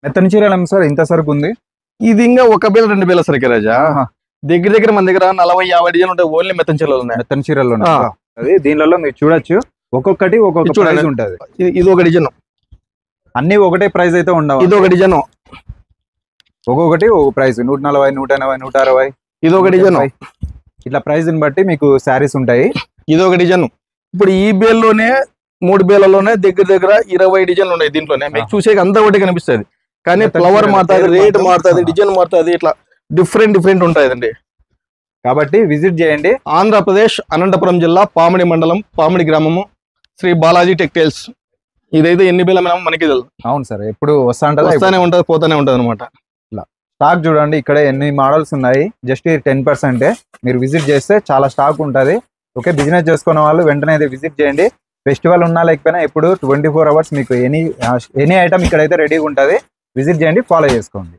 మెత్తని చీరలు సార్ ఇంత సరుకు ఉంది. ఇది ఇంకా 1 బేల 2 బేల సరికి రాజా. దగ్గర దగ్గర మన దగ్గర 40-50 డిజైన్ ఉంటాయి. ఓన్లీ మెత్తని చీరలు ఉన్నాయి. మెత్తని చీరలు ఉన్నాయి. అది దీనిలో మీరు చూడొచ్చు, ఒక్కొక్కటి ఒక్కొక్క ప్రైస్ ఉంటది. ఇది ఒక డిజైన్, అన్ని ఒకటే ప్రైస్ అయితే ఉండవు. ఇది ఒక డిజైన్, ఒక్కొక్కటి ఒక ప్రైస్ 140, 180, 160. ఇది ఒక డిజైన్. ఇట్లా ప్రైస్ ని బట్టి మీకు శారీస్ ఉంటాయి. ఇది ఒక డిజైన్. ఇప్పుడు ఈ బేల్లోనే 3 బేలలోనే దగ్గర దగ్గర 20 డిజైన్లు ఉన్నాయి. దీంట్లోనే మీకు చూసేకి అంతా ఒకటి కనిపిస్తుంది, కానీ ఫ్లవర్ మారుతుంది, రేట్ మారుతుంది, డిజైన్ మారుతుంది, ఇట్లా డిఫరెంట్ ఉంటాయండి. కాబట్టి విజిట్ చేయండి. ఆంధ్రప్రదేశ్ అనంతపురం జిల్లా పామిడి మండలం, పామిడి గ్రామము, శ్రీ బాలాజీ టెక్స్టైల్స్. ఇదైతే ఎన్ని బేల మనకి తెలుసు. అవును సార్, ఎప్పుడు వస్తానే ఉంటుంది, పోతానే ఉంటది అనమాట. స్టాక్ చూడండి, ఇక్కడ ఎన్ని మోడల్స్ ఉన్నాయి. జస్ట్ 10%. మీరు విజిట్ చేస్తే చాలా స్టాక్ ఉంటుంది. ఓకే, బిజినెస్ చేసుకున్న వాళ్ళు వెంటనే అయితే విజిట్ చేయండి. ఫెస్టివల్ ఉన్నా లేకపోయినా ఇప్పుడు 24 hours మీకు ఎనీ ఐటమ్ ఇక్కడైతే రెడీగా ఉంటుంది. విజిట్ చేయండి, ఫాలో చేసుకోండి.